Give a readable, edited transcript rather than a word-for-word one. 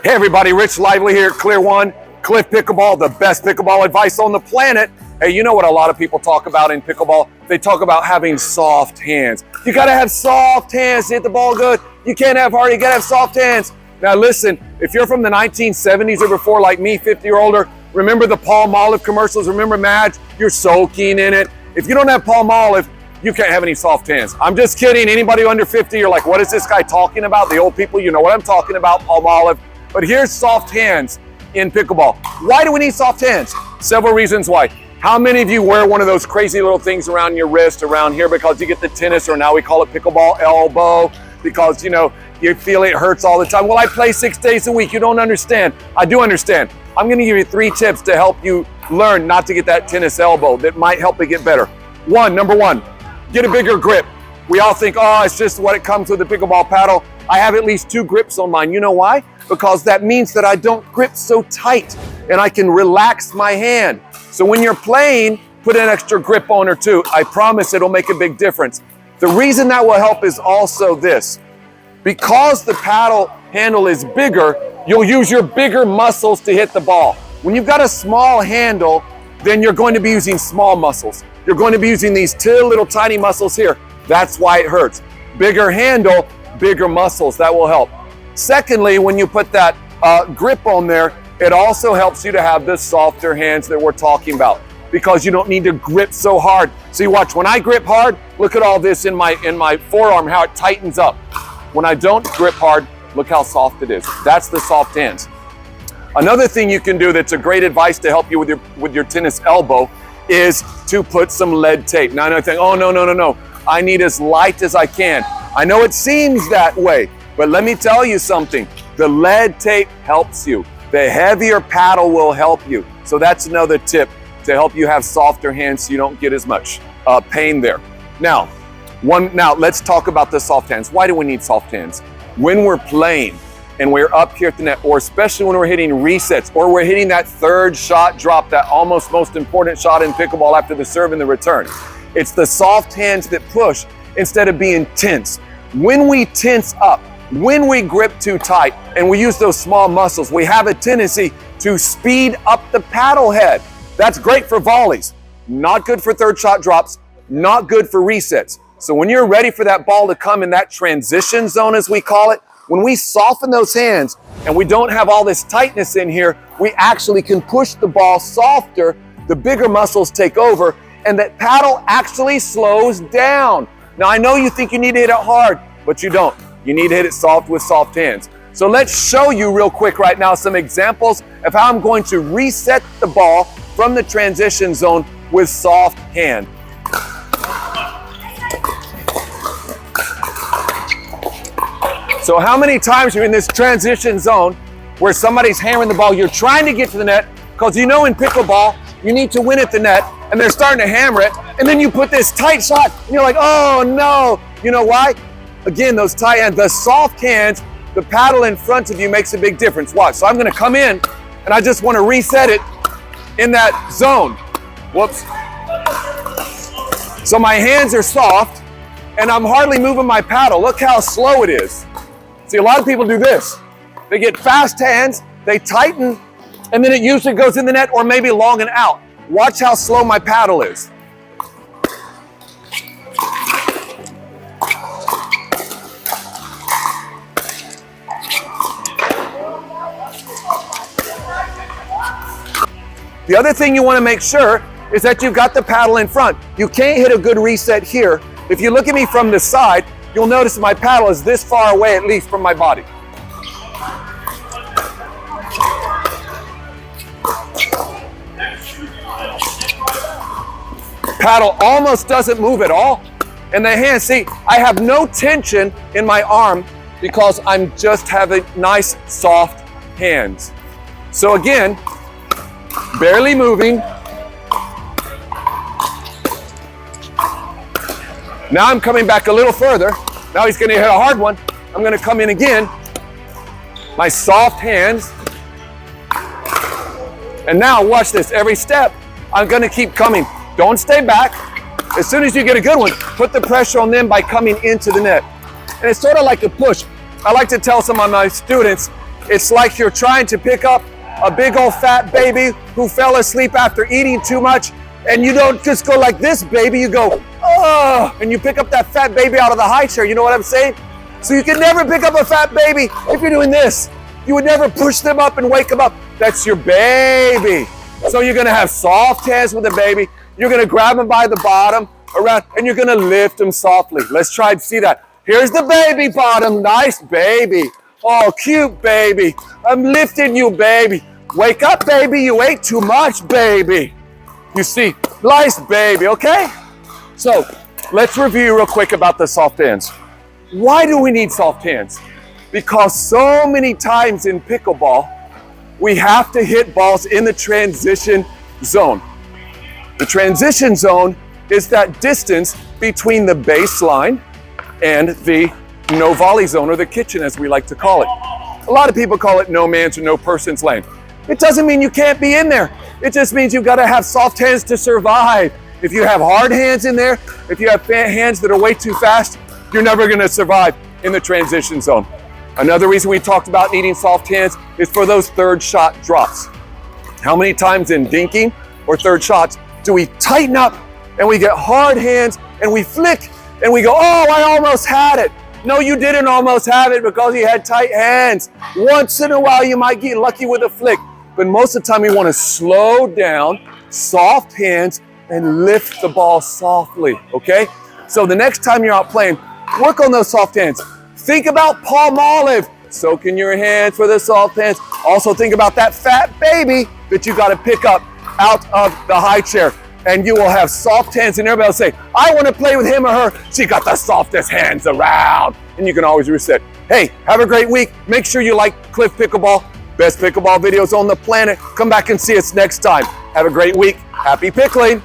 Hey everybody, Rich Lively here at Clear One, Cliff Pickleball, the best pickleball advice on the planet. Hey, you know what a lot of people talk about in pickleball? They talk about having soft hands. You gotta have soft hands to hit the ball good. You can't have hard, you gotta have soft hands. Now listen, if you're from the 1970s or before, like me, 50 or older, remember the Palmolive commercials, remember Madge? You're soaking in it. If you don't have Palmolive, you can't have any soft hands. I'm just kidding. Anybody under 50, you're like, what is this guy talking about? The old people, you know what I'm talking about, Palmolive. But here's soft hands in pickleball. Why do we need soft hands? Several reasons why. How many of you wear one of those crazy little things around your wrist, around here, because you get the tennis, or now we call it pickleball elbow, because you feel it hurts all the time. Well, I play 6 days a week. You don't understand. I do understand. I'm gonna give you 3 tips to help you learn not to get that tennis elbow that might help it get better. Number one, get a bigger grip. We all think, oh, it's just what it comes with the pickleball paddle. I have at least 2 grips on mine. You know why? Because that means that I don't grip so tight and I can relax my hand. So when you're playing, put an extra grip on or 2. I promise it'll make a big difference. The reason that will help is also this. Because the paddle handle is bigger, you'll use your bigger muscles to hit the ball. When you've got a small handle, then you're going to be using small muscles. You're going to be using these 2 little tiny muscles here. That's why it hurts. Bigger handle, bigger muscles, that will help. Secondly, when you put that grip on there, it also helps you to have the softer hands that we're talking about, because you don't need to grip so hard. See, watch, when I grip hard, look at all this in my forearm, how it tightens up. When I don't grip hard, look how soft it is. That's the soft hands. Another thing you can do that's a great advice to help you with your tennis elbow is to put some lead tape. Now I know you think, oh, no. I need as light as I can. I know it seems that way, but let me tell you something. The lead tape helps you. The heavier paddle will help you. So that's another tip to help you have softer hands so you don't get as much pain there. Now let's talk about the soft hands. Why do we need soft hands? When we're playing and we're up here at the net, or especially when we're hitting resets, or we're hitting that 3rd shot drop, that almost most important shot in pickleball after the serve and the return. It's the soft hands that push instead of being tense. When we tense up, when we grip too tight and we use those small muscles, we have a tendency to speed up the paddle head. That's great for volleys, not good for 3rd shot drops, not good for resets. So when you're ready for that ball to come in that transition zone, as we call it, when we soften those hands and we don't have all this tightness in here, we actually can push the ball softer, the bigger muscles take over, and that paddle actually slows down. Now I know you think you need to hit it hard, but you don't. You need to hit it soft with soft hands. So let's show you real quick right now some examples of how I'm going to reset the ball from the transition zone with soft hand. So how many times you're in this transition zone where somebody's hammering the ball, you're trying to get to the net, because you know in pickleball, you need to win at the net, and they're starting to hammer it, and then you put this tight shot, and you're like, oh no. You know why? Again, those tight hands, the soft hands, the paddle in front of you makes a big difference. Watch, so I'm gonna come in, and I just wanna reset it in that zone. Whoops. So my hands are soft, and I'm hardly moving my paddle. Look how slow it is. See, a lot of people do this. They get fast hands, they tighten, and then it usually goes in the net or maybe long and out. Watch how slow my paddle is. The other thing you want to make sure is that you've got the paddle in front. You can't hit a good reset here. If you look at me from the side, you'll notice my paddle is this far away, at least from my body. Paddle almost doesn't move at all. And the hand, see, I have no tension in my arm because I'm just having nice, soft hands. So again, barely moving. Now I'm coming back a little further. Now he's gonna hit a hard one. I'm gonna come in again. My soft hands. And now watch this, every step, I'm gonna keep coming. Don't stay back. As soon as you get a good one, put the pressure on them by coming into the net. And it's sort of like a push. I like to tell some of my students, It's like you're trying to pick up a big old fat baby who fell asleep after eating too much, and you don't just go like this, baby, you go, oh, and you pick up that fat baby out of the high chair. You know what I'm saying? So you can never pick up a fat baby if you're doing this. You would never push them up and wake them up. That's your baby. So you're gonna have soft hands with the baby. You're gonna grab them by the bottom around, and you're gonna lift them softly. Let's try to see that. Here's the baby bottom, nice baby. Oh, cute baby. I'm lifting you, baby. Wake up, baby, you ate too much, baby. You see, nice baby, okay? So let's review real quick about the soft hands. Why do we need soft hands? Because so many times in pickleball, we have to hit balls in the transition zone. The transition zone is that distance between the baseline and the no volley zone, or the kitchen as we like to call it. A lot of people call it no man's or no person's lane. It doesn't mean you can't be in there. It just means you've got to have soft hands to survive. If you have hard hands in there, if you have hands that are way too fast, you're never going to survive in the transition zone. Another reason we talked about needing soft hands is for those third shot drops. How many times in dinking or third shots do we tighten up and we get hard hands and we flick and we go, oh, I almost had it. No, you didn't almost have it because you had tight hands. Once in a while, you might get lucky with a flick, but most of the time you want to slow down, soft hands, and lift the ball softly, okay? So the next time you're out playing, work on those soft hands. Think about Palmolive, soaking your hands for the soft hands. Also think about that fat baby that you got to pick up out of the high chair, and you will have soft hands, and everybody will say, I want to play with him or her. She got the softest hands around, and you can always reset. Hey, have a great week. Make sure you like Cliff Pickleball, best pickleball videos on the planet. Come back and see us next time. Have a great week. Happy pickling.